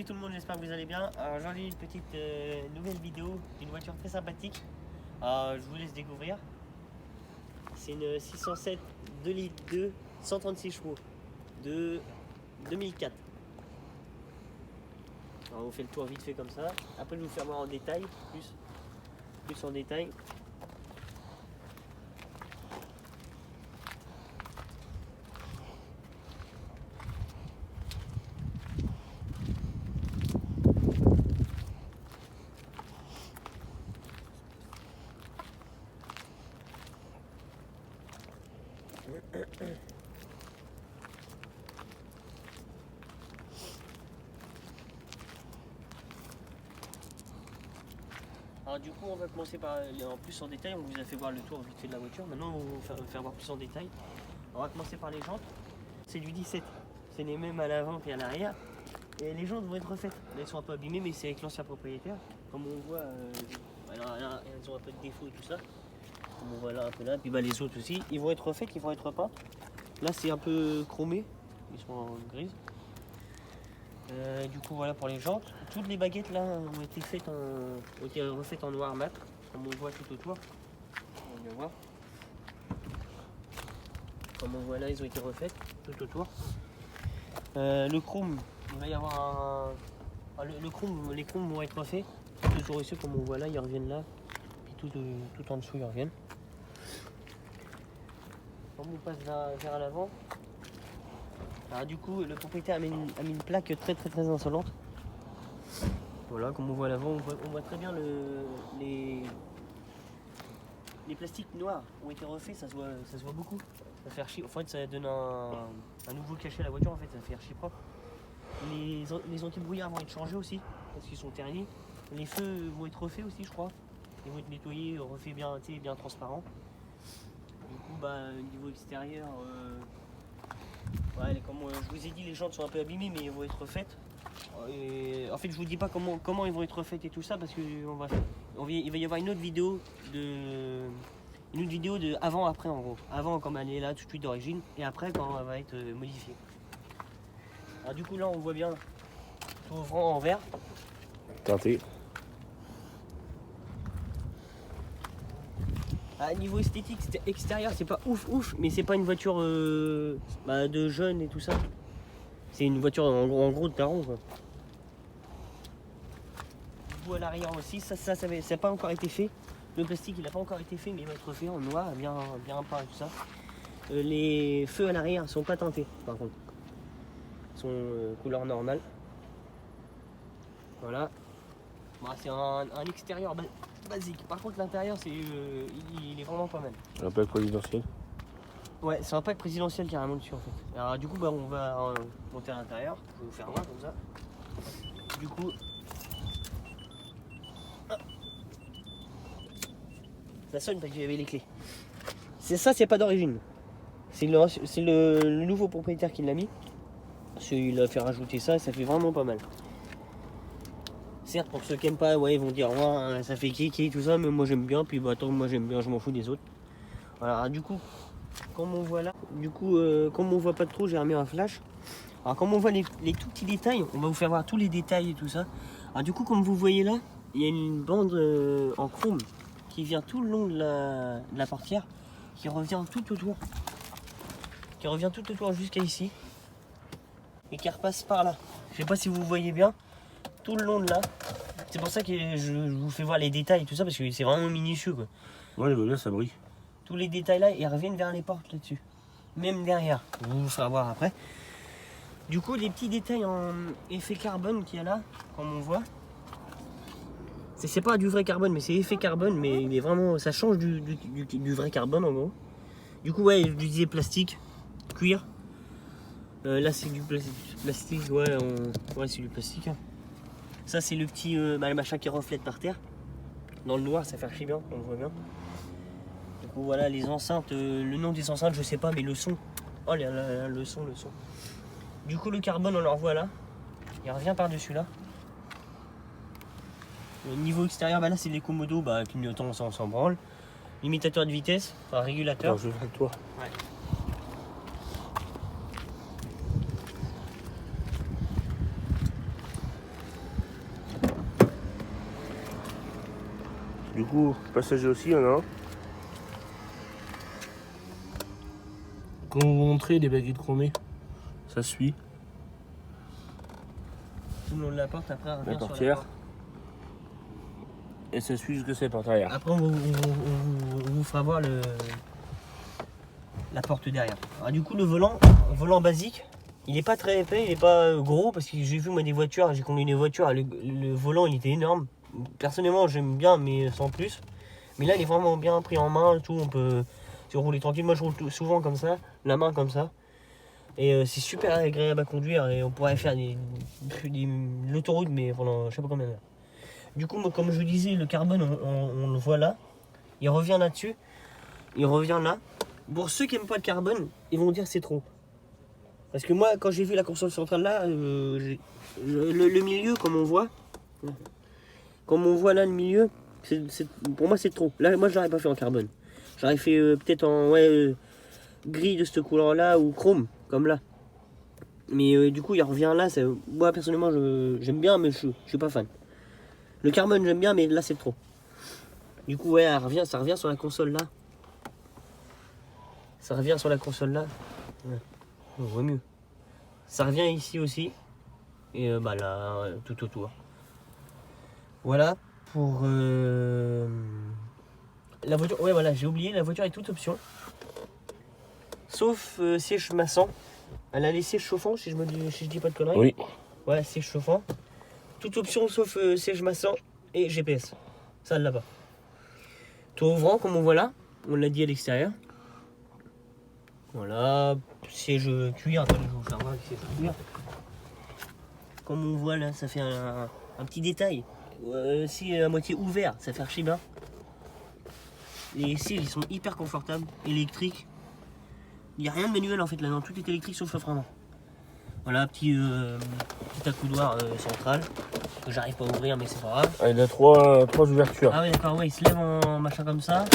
tout le monde, j'espère que vous allez bien. Alors aujourd'hui une petite nouvelle vidéo d'une voiture très sympathique. Je vous laisse découvrir. C'est une 607 2 litres 2, 136 chevaux de 2004. Alors on vous fait le tour vite fait comme ça. Après je vais vous faire voir en détail, plus en détail. Alors du coup on va commencer par en plus en détail, on vous a fait voir le tour vite fait de la voiture, maintenant on va vous faire voir plus en détail. On va commencer par les jantes, c'est du 17, c'est les mêmes à l'avant et à l'arrière, et les jantes vont être refaites, elles sont un peu abîmées mais c'est avec l'ancien propriétaire, comme on voit elles ont un peu de défauts et tout ça, comme on voit là un peu là, puis bah, les autres aussi, ils vont être refaits, ils vont être repeints. Là c'est un peu chromé, ils sont en grise. Du coup voilà pour les jantes. Toutes les baguettes là ont été refaites en noir mat, comme on voit tout autour. On va voir. Comme on voit là, ils ont été refaites tout autour. Le chrome, il va y avoir le chrome, les chromes vont être refaits tout autour ici, comme on voit là, ils reviennent là, puis tout en dessous ils reviennent. Comme on passe vers l'avant. Alors du coup le propriétaire a mis une plaque très insolente. Voilà, comme on voit à l'avant, on voit très bien les plastiques noirs ont été refaits, ça se voit beaucoup. Ça fait archi, en fait ça donne un nouveau cachet à la voiture, en fait ça fait archi propre. Les anti-brouillards vont être changés aussi, parce qu'ils sont ternis. Les feux vont être refaits aussi je crois. Ils vont être nettoyés, refaits bien transparents. Du coup bah niveau extérieur, ouais, comme je vous ai dit, les jantes sont un peu abîmées mais elles vont être refaites. Et en fait je vous dis pas comment ils vont être refaites et tout ça parce qu'il va y avoir une autre vidéo de avant après en gros. Avant comme elle est là tout de suite d'origine et après quand elle va être modifiée. Alors du coup là on voit bien tout ouvrant en vert. Teinté. Niveau esthétique extérieur c'est pas ouf mais c'est pas une voiture de jeunes et tout ça. C'est une voiture en gros de daron quoi. Du coup à l'arrière aussi, ça n'a pas encore été fait. Le plastique il n'a pas encore été fait mais il va être fait en noir, bien peint et tout ça. Les feux à l'arrière sont pas teintés par contre. Ils sont couleur normale. Voilà. Bon, c'est un extérieur basique. Par contre l'intérieur il est vraiment pas mal. Un pack présidentiel. Ouais, c'est un pack présidentiel carrément dessus en fait. Alors du coup bah, on va monter à l'intérieur, je vais vous faire voir comme ça. Du coup, ça sonne parce qu'il y avait les clés. C'est pas d'origine. C'est le nouveau propriétaire qui l'a mis. Il a fait rajouter ça et ça fait vraiment pas mal. Certes pour ceux qui aiment pas, ouais ils vont dire ouais, ça fait kéké tout ça, mais moi j'aime bien, puis bah tant que moi j'aime bien, je m'en fous des autres. Voilà, alors, du coup, comme on voit là, comme on voit pas trop, j'ai remis un flash. Alors comme on voit les tout petits détails, on va vous faire voir tous les détails et tout ça. Alors du coup comme vous voyez là, il y a une bande en chrome qui vient tout le long de la portière, qui revient tout autour jusqu'à ici et qui repasse par là. Je sais pas si vous voyez bien, tout le long de là. C'est pour ça que je vous fais voir les détails et tout ça parce que c'est vraiment minutieux quoi. Ouais, là ça brille. Tous les détails là, ils reviennent vers les portes là-dessus. Même derrière, je vais vous faire voir après. Du coup, les petits détails en effet carbone qu'il y a là, comme on voit. C'est pas du vrai carbone, mais c'est effet carbone, mais il est vraiment, ça change du vrai carbone en gros. Du coup, ouais, je disais plastique, cuir. Là, c'est du plastique, ouais, c'est du plastique. Ça, c'est le petit le machin qui reflète par terre. Dans le noir, ça fait archi bien, on le voit bien. Du coup, voilà, les enceintes, le nom des enceintes, je sais pas, mais le son. Oh là, le son. Du coup, le carbone, on le revoit là. Il revient par-dessus là. Le niveau extérieur, bah là, c'est les commodos, clignotant, on s'en branle. Limitateur de vitesse, enfin régulateur. Alors, je vais avec toi. Ouais. Du coup, passager aussi, il y en a un. Quand vous montrez les baguettes qu'on met, ça suit. Tout le long de la porte, après, on revient La sur la portière. porte. Et ça suit jusque cette porte arrière. Après, on vous fera voir la porte derrière. Alors, du coup, le volant basique, il n'est pas très épais, il n'est pas gros, parce que j'ai vu moi des voitures, j'ai conduit des voitures, le volant il était énorme. Personnellement, j'aime bien, mais sans plus. Mais là, il est vraiment bien pris en main, et tout, on peut se rouler tranquille. Moi, je roule souvent comme ça, la main comme ça. Et c'est super agréable à conduire, et on pourrait faire l'autoroute, mais pendant je sais pas combien d'heures. Du coup, moi, comme je vous disais, le carbone, on le voit là. Il revient là-dessus. Il revient là. Pour ceux qui n'aiment pas le carbone, ils vont dire que c'est trop. Parce que moi, quand j'ai vu la console centrale là, le milieu, comme on voit là, le milieu, pour moi c'est trop. Là, moi, je l'aurais pas fait en carbone. J'aurais fait peut-être en gris de cette couleur là ou chrome, comme là. Mais du coup, il revient là. Moi, personnellement, j'aime bien, mais je suis pas fan. Le carbone, j'aime bien, mais là, c'est trop. Du coup, ouais, ça revient sur la console là. Ça revient sur la console là. Ouais. On voit mieux. Ça revient ici aussi. Et bah là, tout autour. Voilà pour la voiture. Ouais, voilà, j'ai oublié, la voiture est toute option. Sauf siège maçon. Elle a les sièges chauffants, si je dis pas de conneries. Oui. Ouais, siège chauffant. Toute option sauf siège maçon et GPS. Ça là-bas. Tour ouvrant, comme on voit là. On l'a dit à l'extérieur. Voilà, siège cuir, attendez, je vais vous faire voir le siège cuir. Comme on voit là, ça fait un petit détail. Si à moitié ouvert, ça fait archi bien. Les sièges ils sont hyper confortables, électriques. Il n'y a rien de manuel en fait là-dedans, tout est électrique sauf le frein. Voilà, petit accoudoir central, que j'arrive pas à ouvrir mais c'est pas grave. Ah, il a trois ouvertures. Ah oui d'accord, ouais, il se lève en machin comme ça.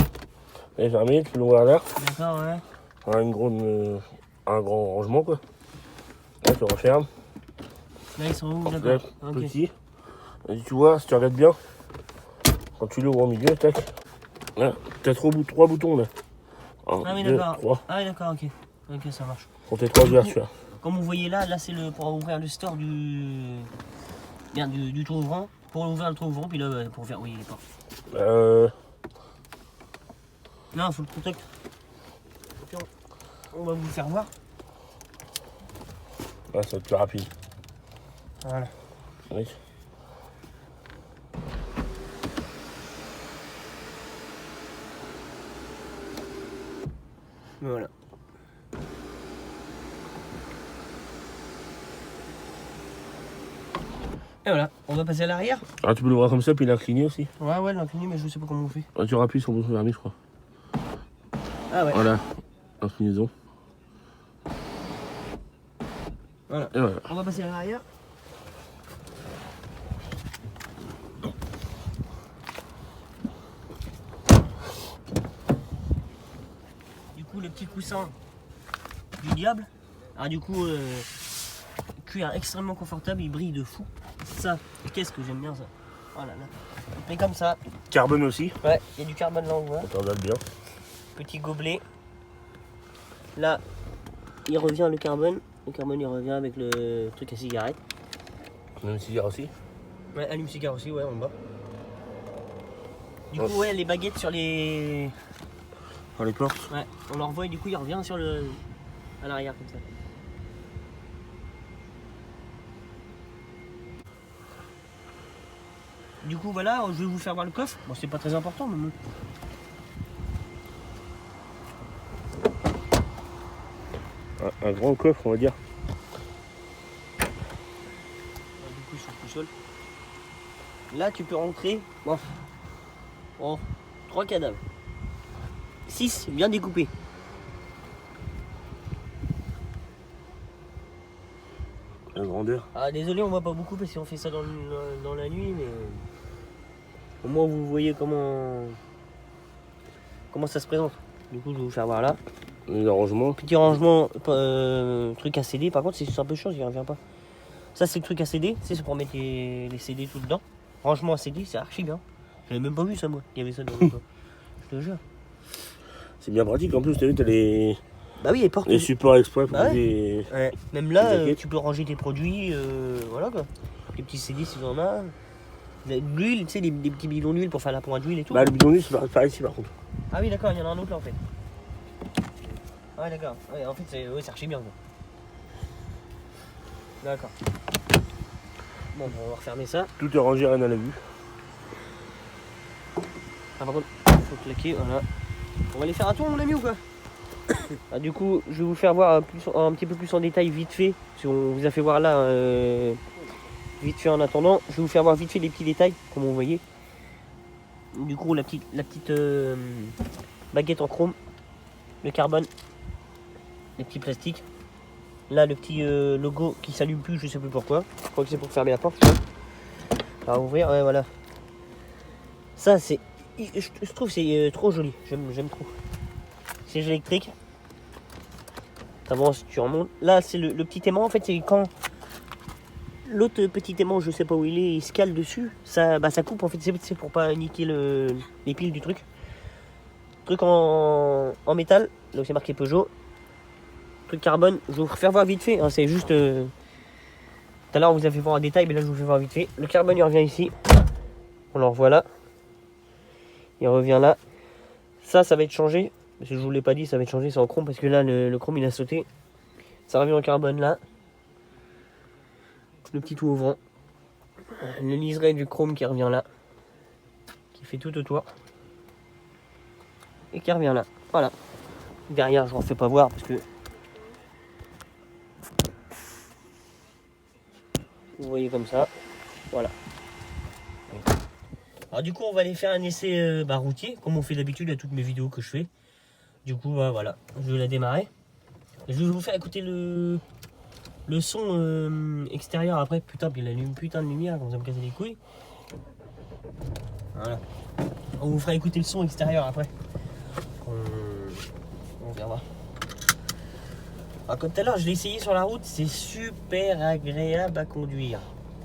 Elle est fermée, tu l'ouvres à l'air. D'accord, ouais. Un grand rangement quoi. Là tu refermes. Là ils sont où? Là, D'accord. Ok. petit. Et tu vois, si tu regardes bien, quand tu l'ouvres au milieu, tac. Là, tu as trois boutons là. Un, Ah oui deux, d'accord. trois. Ah oui d'accord, ok. Ok, ça marche. Pour tes trois ouvertures. Comme vous voyez là, c'est pour ouvrir le store du trou ouvrant. Pour ouvrir le trou ouvrant, puis là pour verrouiller les portes. Non, il faut le contact. On va vous le faire voir. Là, ça va être plus rapide. Voilà. Oui. Voilà. Et voilà, on va passer à l'arrière. Ah, tu peux l'ouvrir comme ça, puis l'incliner aussi. Ouais, l'incliné, mais je sais pas comment on fait. Ah, tu appuies sur le bouton vernis, je crois. Ah ouais. Voilà, inclinaison. Voilà. Et voilà. On va passer à l'arrière. Du coup, le petit coussin du diable. Alors du coup, cuir extrêmement confortable, il brille de fou. Ça, qu'est-ce que j'aime bien ça. Oh là là. Il fait comme ça. Carbone aussi. Ouais, il y a du carbone là, on voit. On regarde bien. Petit gobelet. Là, il revient le carbone. Le carbone, il revient avec le truc à cigarette. Même cigare aussi. Ouais, allume-cigare aussi, ouais, en bas. Du coup, ouais, les baguettes sur les... Dans les portes. Ouais, on le revoit et du coup, il revient à l'arrière comme ça. Du coup, voilà, je vais vous faire voir le coffre. Bon, c'est pas très important, mais bon. Un grand coffre, on va dire. Du coup, sur le sol. Là, tu peux rentrer. Bon. 3 cadavres. 6 bien découpés. La grandeur. Ah, désolé, on voit pas beaucoup parce qu'on fait ça dans la nuit, mais au moins vous voyez comment ça se présente. Du coup, je vais vous faire voir là. Les arrangements. Petit rangement, truc à CD. Par contre, c'est un peu chiant, il revient pas. Ça, c'est le truc à CD. C'est pour mettre les CD tout dedans. Rangement à CD, c'est archi bien. J'avais même pas vu ça, moi. Il y avait ça dans l'auto. Je te jure. C'est bien pratique. En plus, t'as vu, t'as les Bah oui, les portes. supports exprès pour Bah ouais. les... Ouais. Même là, Les jaquettes. tu peux ranger tes produits. Voilà quoi. Les petits CD si tu en as. De l'huile, tu sais, des petits bidons d'huile pour faire la pompe d'huile et tout. Bah, le bidon d'huile, c'est par ici par contre. Ah oui, d'accord, il y en a un autre là en fait. Ah ouais, d'accord. Ouais, en fait, c'est archi bien. Quoi. D'accord. Bon, on va refermer ça. Tout est rangé, rien à la vue. Ah, par contre, faut claquer, voilà. On va aller faire un tour, mon ami, ou quoi? Ah, du coup, je vais vous faire voir un petit peu plus en détail, vite fait. Si on vous a fait voir là, vite fait en attendant. Je vais vous faire voir vite fait les petits détails, comme vous voyez. Du coup, la petite baguette en chrome, le carbone, les petits plastiques. Là, le petit logo qui s'allume plus, je sais plus pourquoi. Je crois que c'est pour fermer la porte. Alors, ouvrir, ouais, voilà. Ça, c'est. Je trouve que c'est trop joli. J'aime trop. Siège électrique. T'avances, tu remontes. Là, c'est le petit aimant. En fait, c'est quand l'autre petit aimant, je sais pas où il se cale dessus. Ça coupe. En fait, c'est pour pas niquer les piles du truc. Truc en métal. Donc, c'est marqué Peugeot. Truc carbone. Je vais vous refaire voir vite fait. Hein, c'est juste. Tout à l'heure, on vous a fait voir en détail, mais là, je vous fais voir vite fait. Le carbone, il revient ici. On le revoit là. Il revient là. Ça va être changé. Parce que je vous l'ai pas dit, ça va être changé, c'est en chrome. Parce que là, le chrome, il a sauté. Ça revient en carbone là. Le petit tout ouvrant. Le liseré du chrome qui revient là. Qui fait tout autour. Et qui revient là. Voilà. Derrière, je ne refais pas voir parce que... Vous voyez comme ça. Voilà. Alors du coup, on va aller faire un essai routier, comme on fait d'habitude à toutes mes vidéos que je fais. Du coup, voilà, je vais la démarrer. Je vais vous faire écouter le son extérieur après. Putain, puis il a une putain de lumière, comme ça me casser les couilles. Voilà. On vous fera écouter le son extérieur après. On verra. Alors, comme tout à l'heure, je l'ai essayé sur la route, c'est super agréable à conduire.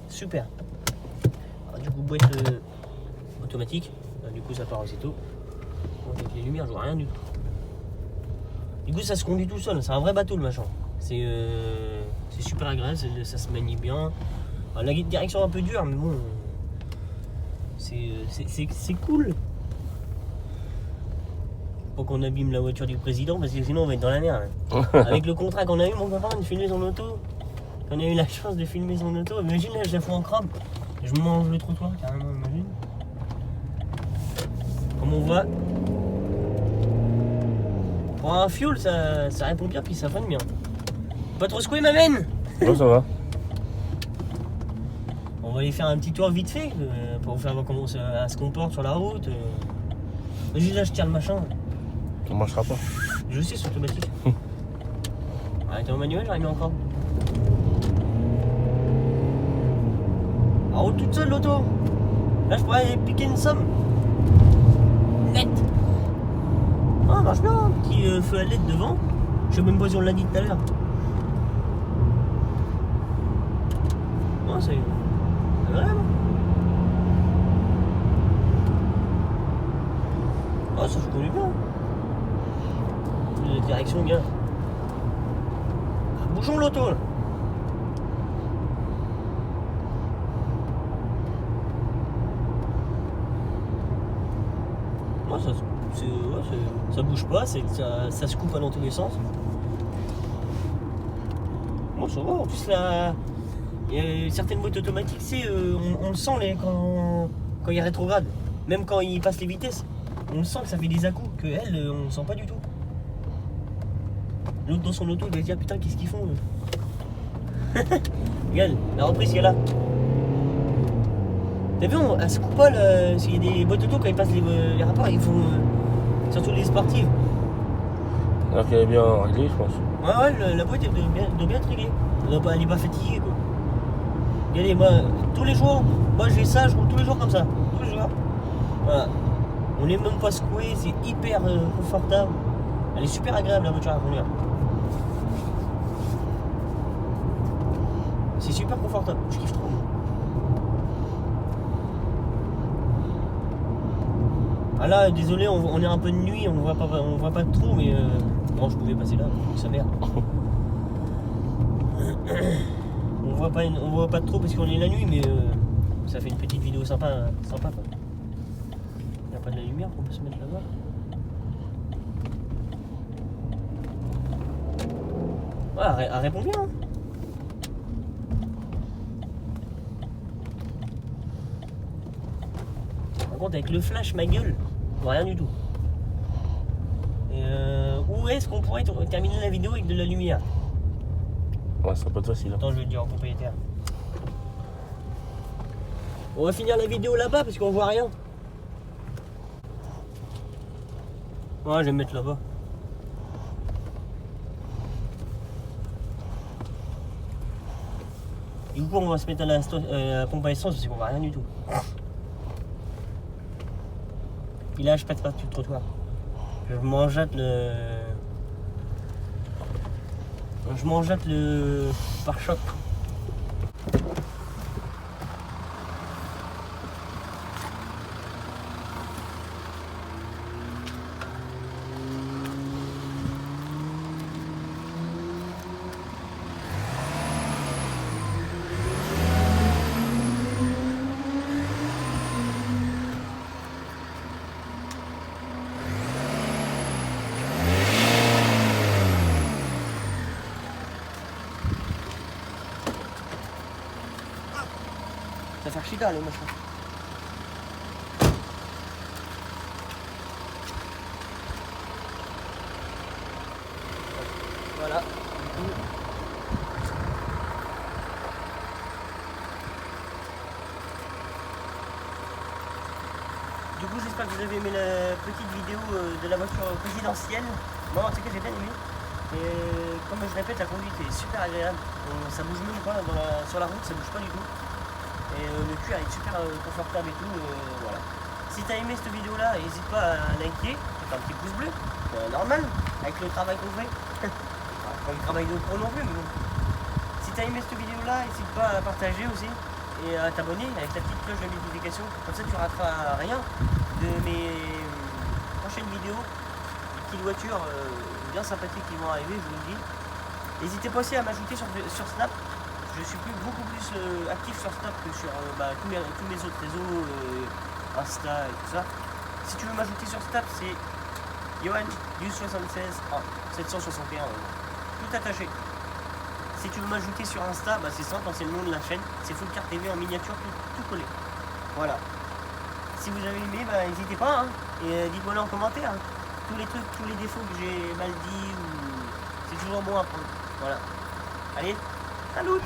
Super. Alors, du coup, boîte automatique. Alors, du coup, ça part aussitôt. Avec les lumières, je vois rien du tout. Du coup, ça se conduit tout seul. C'est un vrai bateau, le machin. C'est super agréable, ça se manie bien. Alors, la direction est un peu dure, mais bon, c'est cool. Faut qu'on abîme la voiture du président, parce que sinon on va être dans la merde. Avec le contrat qu'on a eu, mon copain, de filmer son auto, on a eu la chance de filmer son auto. Imagine là, je la fous en crabe. Je mange le trottoir, carrément, imagine. Comme on voit, pour un fuel, ça répond bien, puis ça freine bien. Pas trop secouer ma veine. Non, ça va. On va aller faire un petit tour vite fait, pour vous faire voir comment ça se comporte sur la route. Juste là, je tire le machin. Ça marchera pas. Je sais, c'est automatique. Ah, t'es en manuel, j'aurais mis encore. En route toute seule, l'auto. Là, je pourrais aller piquer une somme. Net. Ah, marche bien, hein. Petit feu à LED devant. Je sais même pas si on l'a dit tout à l'heure. Oh, c'est agréable. Oh, ça se conduit bien. La direction bien. Bougeons l'auto là. Ouais, ça bouge pas, ça se coupe dans tous les sens. Bon, ça va. En plus, là, il y a certaines boîtes automatiques, on le sent quand il rétrograde. Même quand il passe les vitesses, on le sent que ça fait des à-coups, que elle, on le sent pas du tout. L'autre dans son auto, il va se dire putain, qu'est-ce qu'ils font Regarde, la reprise qui est là. T'as vu, à ce coup-là, s'il y a des boîtes auto, quand ils passent les rapports, ils font surtout les sportives. Alors qu'elle est bien réglée, je pense. Ouais, la boîte elle doit bien être réglée. Elle est pas fatiguée quoi. Regardez, moi, tous les jours, moi j'ai ça, je roule tous les jours comme ça. Tous les jours. Voilà. On n'est même pas secoué, c'est hyper confortable. Elle est super agréable la voiture à conduire. C'est super confortable, je kiffe trop. Ah là, désolé, on est un peu de nuit, on voit pas trop, mais bon, je pouvais passer là, sa mère. On voit pas trop parce qu'on est la nuit, mais ça fait une petite vidéo sympa quoi. Il n'y a pas de la lumière qu'on peut se mettre là-bas. Ouais, elle répond bien. Hein. Par contre, avec le flash, ma gueule, rien du tout. Et où est-ce qu'on pourrait terminer la vidéo avec de la lumière? Ouais, ça peut être facile. Attends, je vais le dire au propriétaire. On va finir la vidéo là-bas parce qu'on voit rien. Ouais, je vais me mettre là-bas. Du coup, on va se mettre à la pompe à essence parce qu'on voit rien du tout. Puis là, je passe par-dessus le trottoir. Je m'enjatte le pare-choc. Ça fait archi dalle, le machin. Voilà. Du coup, j'espère que vous avez aimé la petite vidéo de la voiture présidentielle. Moi, en tout cas, j'ai bien aimé. Et comme je répète, la conduite est super agréable. Ça bouge même pas sur la route, ça bouge pas du tout. Et le cuir est super confortable et tout. Voilà. Si t'as aimé cette vidéo là, n'hésite pas à liker, mettre un petit pouce bleu, normal, avec le travail qu'on fait. Pas le travail de pro non plus, mais bon. Si t'as aimé cette vidéo là, n'hésite pas à partager aussi et à t'abonner avec la petite cloche de notification. Comme ça tu rateras rien de mes prochaines vidéos. Des petites voitures bien sympathiques qui vont arriver, je vous le dis. N'hésitez pas aussi à m'ajouter sur Snap. Je suis beaucoup plus actif sur Snap que sur tous mes autres réseaux, Insta et tout ça. Si tu veux m'ajouter sur Snap, c'est Johan du 76 761, tout attaché. Si tu veux m'ajouter sur Insta, c'est simple, c'est le nom de la chaîne, c'est Full Car TV en miniature, tout collé. Voilà. Si vous avez aimé, n'hésitez pas, hein, et dites-moi là en commentaire. Hein. Tous les trucs, tous les défauts que j'ai mal dit, c'est toujours bon à prendre. Voilà. Allez, salut!